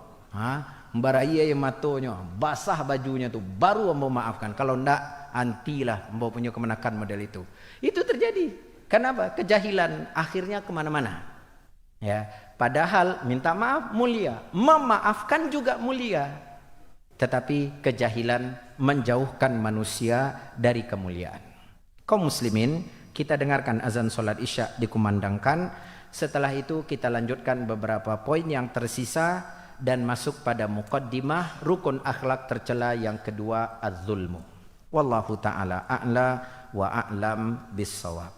Mbaraya yang matonya, basah bajunya tuh, baru ambo maafkan. Kalau ndak, antilah ambo punya kemenakan model itu. Itu terjadi. Kenapa? Kejahilan akhirnya kemana-mana. Ya, padahal minta maaf mulia, memaafkan juga mulia. Tetapi kejahilan menjauhkan manusia dari kemuliaan. Kaum muslimin, kita dengarkan azan solat isya dikumandangkan. Setelah itu kita lanjutkan beberapa poin yang tersisa dan masuk pada muqaddimah rukun akhlak tercela yang kedua, az-zulmu. Wallahu ta'ala a'la wa a'lam bis-shawab.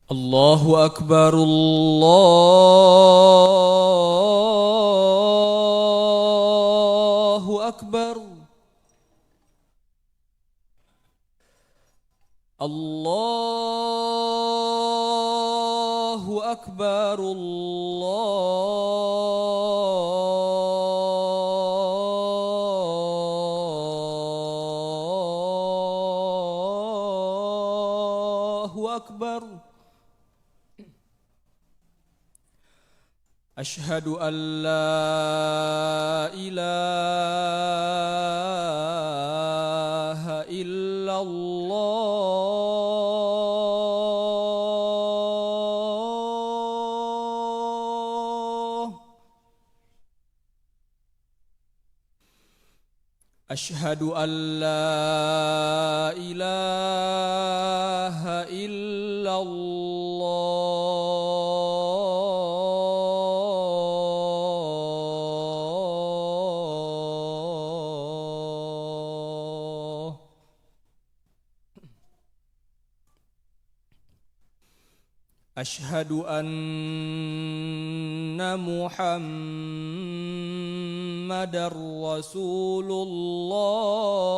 الله أكبر الله أكبر الله أكبر الله أكبر أشهد أن لا إله إلا الله أشهد أن لا إله إلا الله أشهد أن محمدًا رسول الله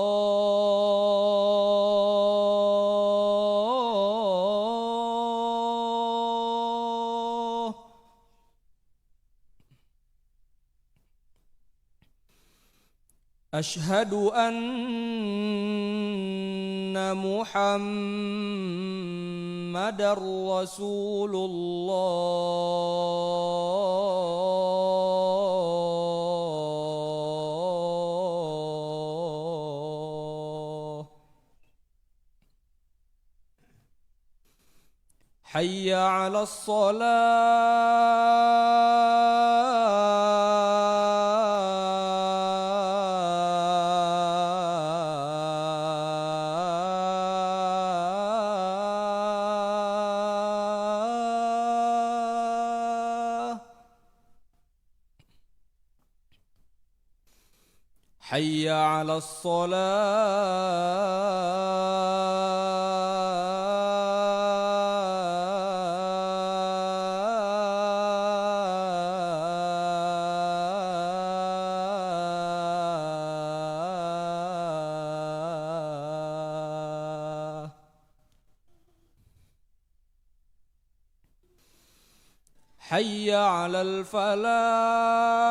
أشهد أن محمدًا رسول الله حي على حي على الصلاة حي على الفلاح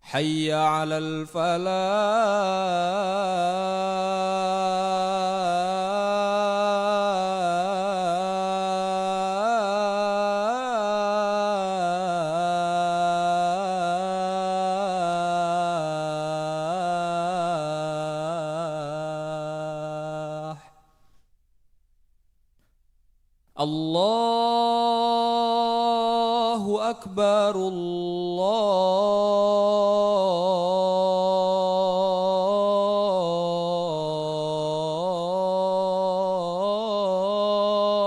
حي على الفلاح الله أكبر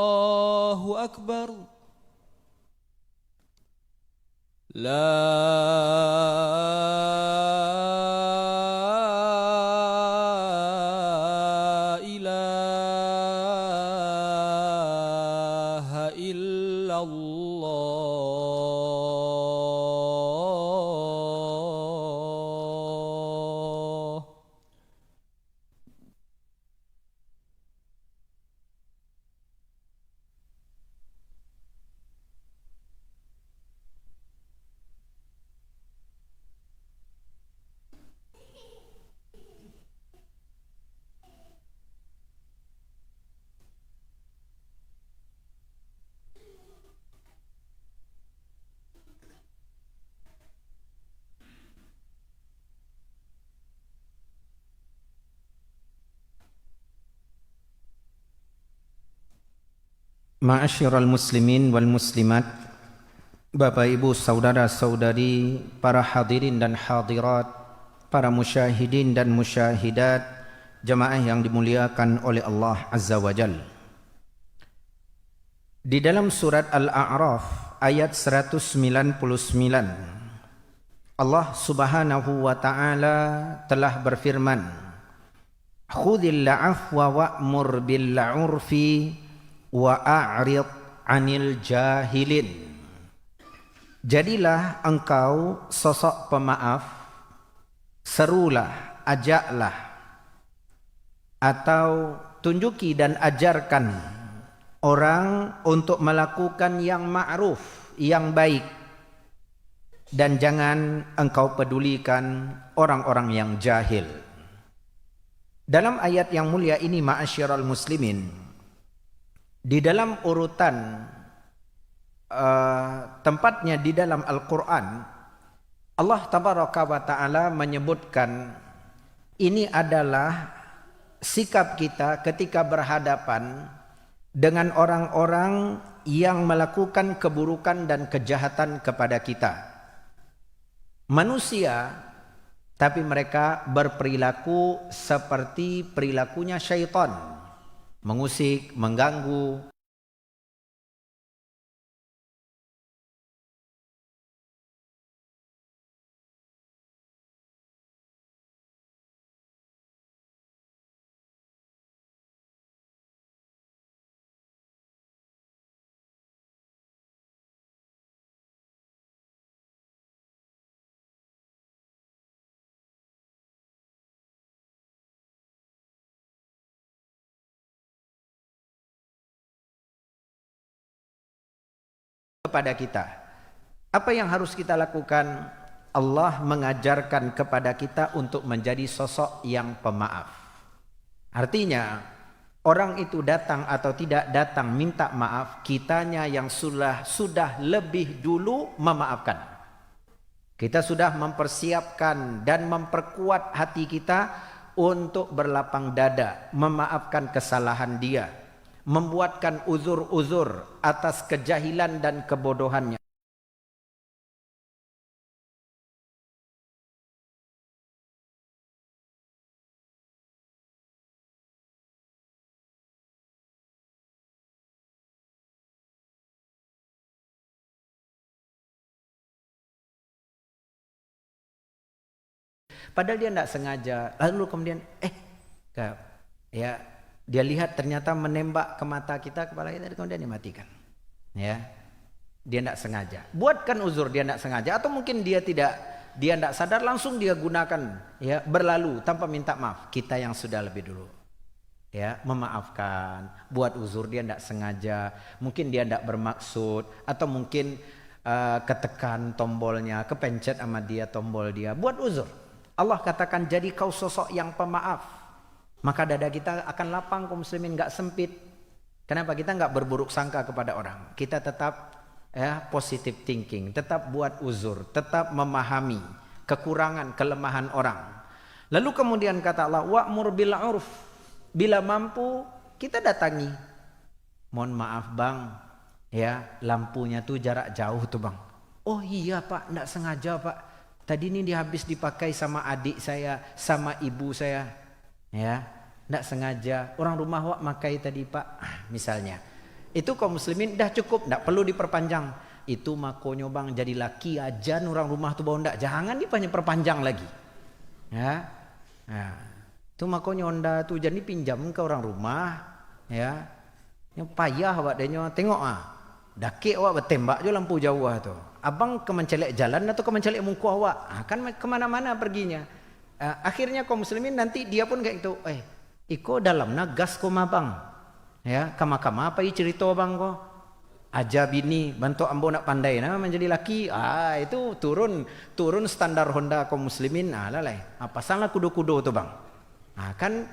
الله أكبر لا إله إلا الله Ma'asyiral muslimin wal muslimat, Bapak Ibu saudara-saudari, para hadirin dan hadirat, para musyahidin dan musyahidat, jamaah yang dimuliakan oleh Allah Azza wa Jal. Di dalam surat Al-A'raf ayat 199, Allah Subhanahu wa taala telah berfirman, "Khudhil 'afwa wa'mur bil 'urfi wa a'rid 'anil jahilin." Jadilah engkau sosok pemaaf, serulah, ajaklah, atau tunjuki dan ajarkan orang untuk melakukan yang ma'ruf, yang baik, dan jangan engkau pedulikan orang-orang yang jahil. Dalam ayat yang mulia ini, ma'asyiral muslimin, di dalam urutan tempatnya di dalam Al-Quran, Allah Tabaraka wa Ta'ala menyebutkan ini adalah sikap kita ketika berhadapan dengan orang-orang yang melakukan keburukan dan kejahatan kepada kita. Manusia, tapi mereka berperilaku seperti perilakunya syaitan, mengusik, mengganggu. Kepada kita, apa yang harus kita lakukan? Allah mengajarkan kepada kita untuk menjadi sosok yang pemaaf. Artinya, orang itu datang atau tidak datang minta maaf, kitanya yang sudah lebih dulu memaafkan. Kita sudah mempersiapkan dan memperkuat hati kita untuk berlapang dada, memaafkan kesalahan dia, membuatkan uzur-uzur atas kejahilan dan kebodohannya. Padahal dia tidak sengaja. Lalu kemudian ya dia lihat ternyata menembak ke mata kita, kepala kita, kemudian dimatikan. Ya, dia tidak sengaja. Buatkan uzur dia tidak sengaja, atau mungkin dia tidak sadar, langsung dia gunakan, ya, berlalu tanpa minta maaf. Kita yang sudah lebih dulu, ya, memaafkan, buat uzur dia tidak sengaja, mungkin dia tidak bermaksud, atau mungkin ketekan tombolnya, kepencet sama dia tombol dia, buat uzur. Allah katakan, jadi kau sosok yang pemaaf, maka dada kita akan lapang kaum muslimin, nggak sempit. Kenapa? Kita nggak berburuk sangka kepada orang, kita tetap positive thinking, tetap buat uzur, tetap memahami kekurangan, kelemahan orang. Lalu kemudian kata Allah, wa'mur bil 'urf, bila mampu kita datangi. Mohon maaf bang, ya, lampunya tuh jarak jauh tuh bang. Oh iya pak, enggak sengaja pak. Tadi ini habis dipakai sama adik saya, sama ibu saya. Ya, enggak sengaja. Orang rumah wak makai tadi pak. Misalnya. Itu kaum muslimin dah cukup, enggak perlu diperpanjang. Itu makonyo bang, jadi laki aja orang rumah tuh bau enggak. Jangan diperpanjang lagi. Ya. Nah, itu makonyo onda tuh jadi pinjam ke orang rumah. Ya. Yang payah wak denyo tengok Daki awak bertembak je lampu jauh tu. Abang ke mencelek jalan atau ke mencelek muka awak? Kan kemana-mana perginya. Akhirnya kaum muslimin nanti dia pun kayak itu. Iko dalam gas ko mabang. Ya, kama-kama apa cerita bang ko? Aja bini bantu ambo nak pandai menjadi laki. Itu turun standar Honda kaum muslimin. Lalai. Apa salah kudo-kudo tu bang? Kan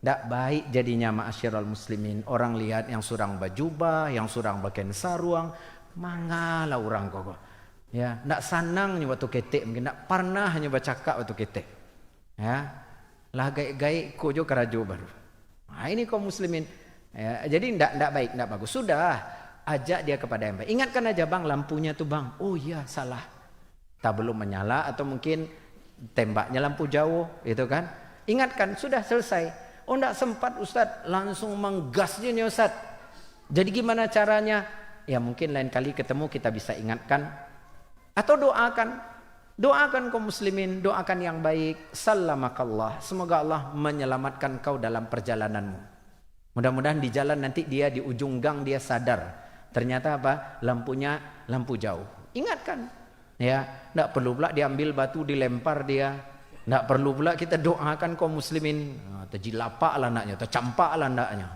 tidak baik jadinya ma'asyiral muslimin. Orang lihat yang surang bajubah, yang surang bagian saruang, mangalah orang kok. Ya, tidak sanang nyoba tu ketek, mungkin tidak pernah nyoba cakap waktu ketek. Ya, lah gaik-gaik ko jo karajo baru. Ini kaum muslimin. Ya, jadi tidak baik, tidak bagus. Sudah, ajak dia kepada yang baik. Ingatkan aja bang, lampunya tuh bang. Oh iya salah. Tak belum menyala atau mungkin tembaknya lampu jauh, itu kan? Ingatkan, sudah selesai. Oh enggak sempat Ustadz, langsung menggasnya nih Ustadz. Jadi gimana caranya? Ya mungkin lain kali ketemu kita bisa ingatkan. Atau doakan kaum muslimin, doakan yang baik. Salamakallah, semoga Allah menyelamatkan kau dalam perjalananmu. Mudah-mudahan di jalan nanti dia di ujung gang dia sadar. Ternyata apa? Lampunya lampu jauh. Ingatkan. Ya, enggak perlu pula diambil batu dilempar dia. Tidak perlu pula kita doakan kaum muslimin terjilapak lah anaknya, tercampak lah anaknya.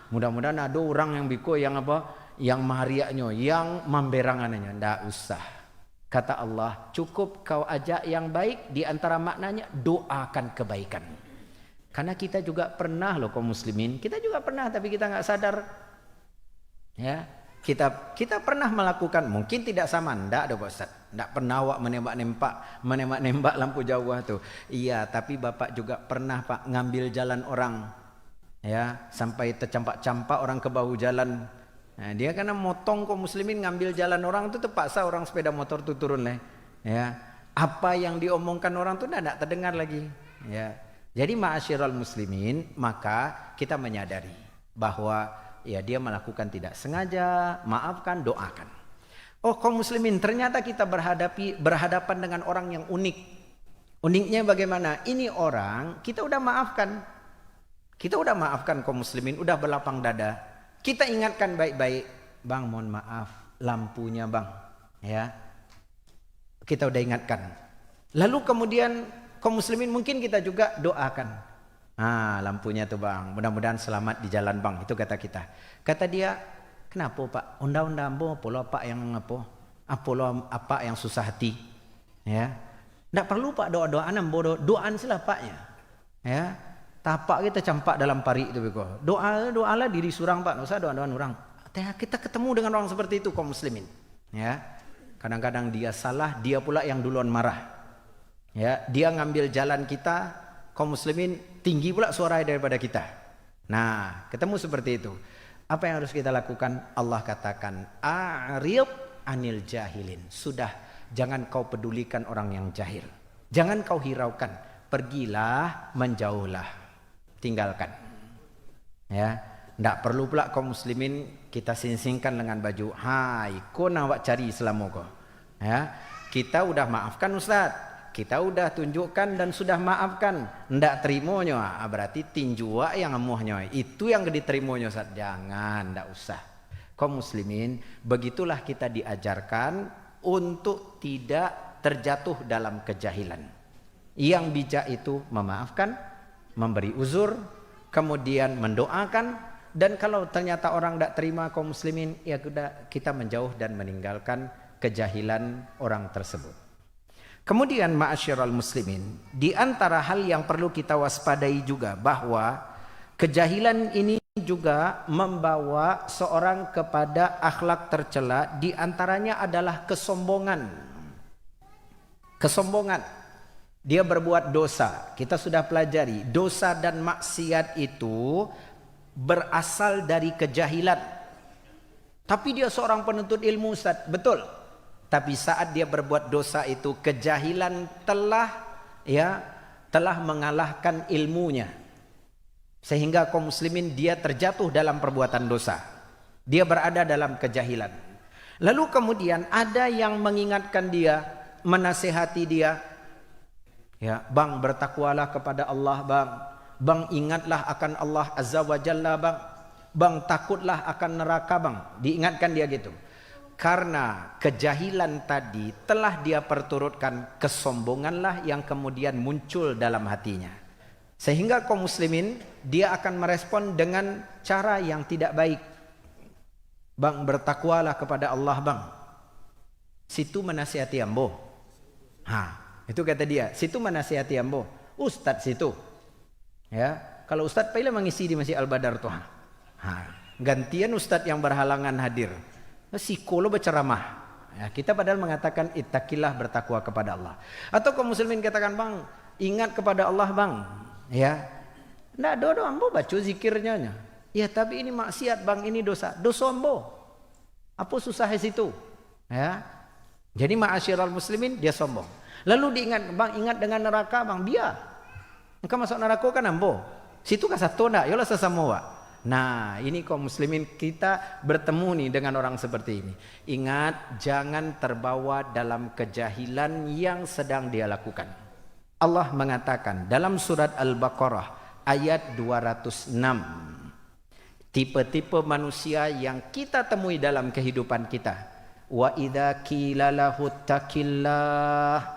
Mudah-mudahan ada orang yang biko yang apa, yang mahariaknya, yang memberangannya. Tidak usah. Kata Allah, cukup kau ajak yang baik, di antara maknanya doakan kebaikan. Karena kita juga pernah loh kaum muslimin, kita juga pernah tapi kita nggak sadar. Ya, kita pernah melakukan, mungkin tidak sama, ndak ada Pak Ustaz. Ndak pernah awak menembak lampu jauh tuh. Iya, tapi Bapak juga pernah Pak ngambil jalan orang. Ya, sampai tercampak-campak orang ke bahu jalan. Nah, dia karena motong kaum muslimin ngambil jalan orang itu terpaksa orang sepeda motor tuh turun lah. Ya. Apa yang diomongkan orang tuh tidak terdengar lagi. Ya. Jadi ma'asyiral muslimin, maka kita menyadari bahwa ya dia melakukan tidak sengaja, maafkan, doakan. Oh kaum muslimin, ternyata kita berhadapan dengan orang yang unik. Uniknya bagaimana? Ini orang kita udah maafkan. Kita udah maafkan kaum muslimin, udah berlapang dada. Kita ingatkan baik-baik, bang mohon maaf, lampunya bang. Ya, kita udah ingatkan. Lalu kemudian kaum muslimin mungkin kita juga doakan. Lampunya tuh bang, mudah-mudahan selamat di jalan bang. Itu kata kita. Kata dia, kenapa pak? Undang-undang pola pak yang apa yang susah hati. Ya, tidak perlu pak doa-doaan doaan silah paknya. Ya, tapak kita campak dalam parik itu beko. Doalah diri surang pak, nggak usah doa-doaan orang. Kita ketemu dengan orang seperti itu kaum muslimin. Ya, kadang-kadang dia salah, dia pula yang duluan marah. Ya, dia ngambil jalan kita. Kaum muslimin tinggi pula suara daripada kita. Nah, ketemu seperti itu. Apa yang harus kita lakukan? Allah katakan, a'rib anil jahilin. Sudah, jangan kau pedulikan orang yang jahil. Jangan kau hiraukan. Pergilah, menjauhlah. Tinggalkan. Ya, tidak perlu pula kaum muslimin kita sing-singkan dengan baju. Hai, kau nak cari selama kau. Ya, kita udah maafkan Ustaz. kita udah tunjukkan dan sudah maafkan, ndak terimonya, berarti tinjua yang amuhnya, itu yang diterimonya Ustaz. Jangan, ndak usah. Kaum muslimin, begitulah kita diajarkan untuk tidak terjatuh dalam kejahilan. Yang bijak itu memaafkan, memberi uzur, kemudian mendoakan, dan kalau ternyata orang tidak terima kaum muslimin, ya kita menjauh dan meninggalkan kejahilan orang tersebut. Kemudian ma'asyiral muslimin, di antara hal yang perlu kita waspadai juga bahwa kejahilan ini juga membawa seorang kepada akhlak tercela, di antaranya adalah kesombongan. Kesombongan. Dia berbuat dosa. Kita sudah pelajari, dosa dan maksiat itu berasal dari kejahilan. Tapi dia seorang penuntut ilmu, Ustaz. Betul. Tapi saat dia berbuat dosa itu, kejahilan telah mengalahkan ilmunya. Sehingga kaum muslimin dia terjatuh dalam perbuatan dosa. Dia berada dalam kejahilan. Lalu kemudian ada yang mengingatkan dia, menasihati dia. Ya, bang, bertakwalah kepada Allah, bang. Bang, ingatlah akan Allah Azza wa Jalla, bang. Bang, takutlah akan neraka, bang. Diingatkan dia gitu. Karena kejahilan tadi telah dia perturutkan, kesombonganlah yang kemudian muncul dalam hatinya. Sehingga kaum muslimin dia akan merespon dengan cara yang tidak baik. Bang, bertakwalah kepada Allah, bang. Situ menasihati ambo. Itu kata dia, situ menasihati ambo. Ustadz situ. Ya, kalau ustadz pilih mengisi di Masjid Al-Badar tuh. Gantian ustadz yang berhalangan hadir. Psikolog berceramah. Ya, kita padahal mengatakan ittaqillah, bertakwa kepada Allah. Atau kaum muslimin katakan, bang, ingat kepada Allah, bang. Ya, ndak dodo ambo baca zikirnya. Ya, tapi ini maksiat, bang, ini dosa. Dosa ambo. Apa susah di situ? Ya. Jadi ma'asyiral muslimin dia sombong. Lalu diingat, bang, ingat dengan neraka, bang, biar. Engkau masuk neraka kan ambo. Situ kan satu ndak, yolah sesamua. Nah, ini kaum muslimin kita bertemu nih dengan orang seperti ini. Ingat, jangan terbawa dalam kejahilan yang sedang dia lakukan. Allah mengatakan dalam surat Al-Baqarah ayat 206. Tipe-tipe manusia yang kita temui dalam kehidupan kita. Wa idza qila lahu taqillah,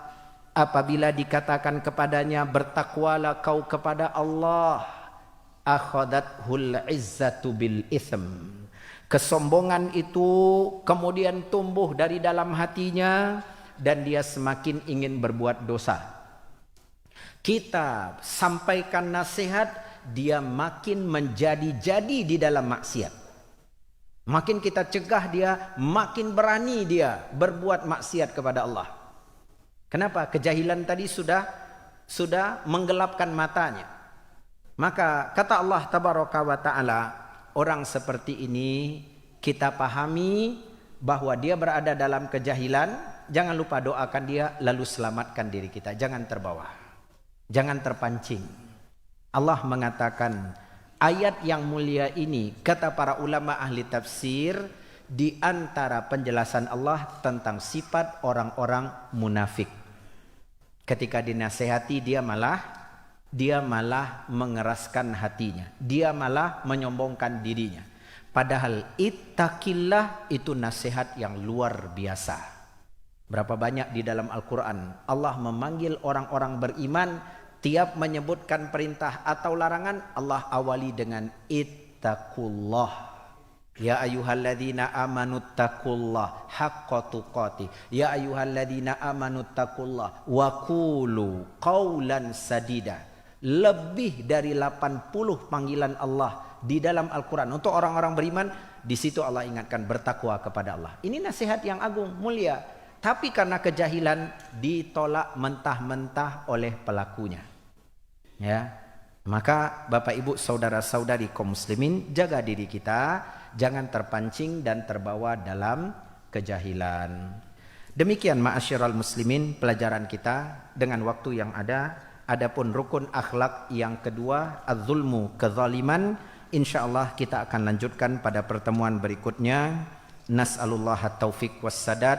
apabila dikatakan kepadanya bertakwalah kau kepada Allah, akhadathul izzatu bil itsm, kesombongan itu kemudian tumbuh dari dalam hatinya dan dia semakin ingin berbuat dosa. Kita sampaikan nasihat, dia makin menjadi-jadi di dalam maksiat. Makin kita cegah dia, makin berani dia berbuat maksiat kepada Allah. Kenapa? Kejahilan tadi sudah menggelapkan matanya. Maka kata Allah tabaraka wa ta'ala, orang seperti ini kita pahami bahwa dia berada dalam kejahilan. Jangan lupa doakan dia, lalu selamatkan diri kita. Jangan terbawa, jangan terpancing. Allah mengatakan ayat yang mulia ini, kata para ulama ahli tafsir, di antara penjelasan Allah tentang sifat orang-orang munafik. Ketika dinasehati dia malah mengeraskan hatinya. Dia malah menyombongkan dirinya. Padahal ittaqillah itu nasihat yang luar biasa. Berapa banyak di dalam Al-Quran Allah memanggil orang-orang beriman, tiap menyebutkan perintah atau larangan Allah awali dengan ittaqullah. Ya ayyuhalladzina amanu taqullah haqqa tuqatih. Ya ayyuhalladzina amanu taqullah wa qulu qaulan sadida. Lebih dari 80 panggilan Allah di dalam Al-Quran untuk orang-orang beriman. Di situ Allah ingatkan bertakwa kepada Allah. Ini nasihat yang agung, mulia. Tapi karena kejahilan ditolak mentah-mentah oleh pelakunya. Ya, maka Bapak Ibu saudara-saudari kaum muslimin, jaga diri kita, jangan terpancing dan terbawa dalam kejahilan. Demikian ma'asyiral muslimin pelajaran kita dengan waktu yang ada. Adapun rukun akhlak yang kedua, az-zulmu kezaliman, insyaallah kita akan lanjutkan pada pertemuan berikutnya. Nas'alullah at-taufiq was sadad.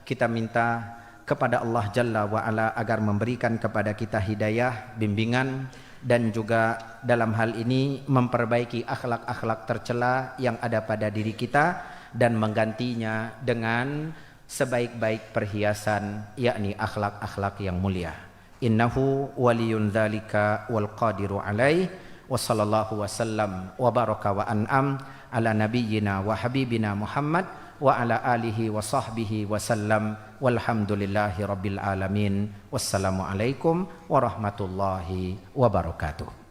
Kita minta kepada Allah Jalla wa Ala agar memberikan kepada kita hidayah, bimbingan, dan juga dalam hal ini memperbaiki akhlak-akhlak tercela yang ada pada diri kita dan menggantinya dengan sebaik-baik perhiasan, yakni akhlak-akhlak yang mulia. Innahu waliyun dzalika wal qadiru alaih. Wa sallallahu wasallam wa baraka wa an'am ala nabiyyina wa habibina Muhammad wa ala alihi wa sahbihi wasallam walhamdulillahi rabbil alamin. Wassalamu alaikum warahmatullahi wabarakatuh.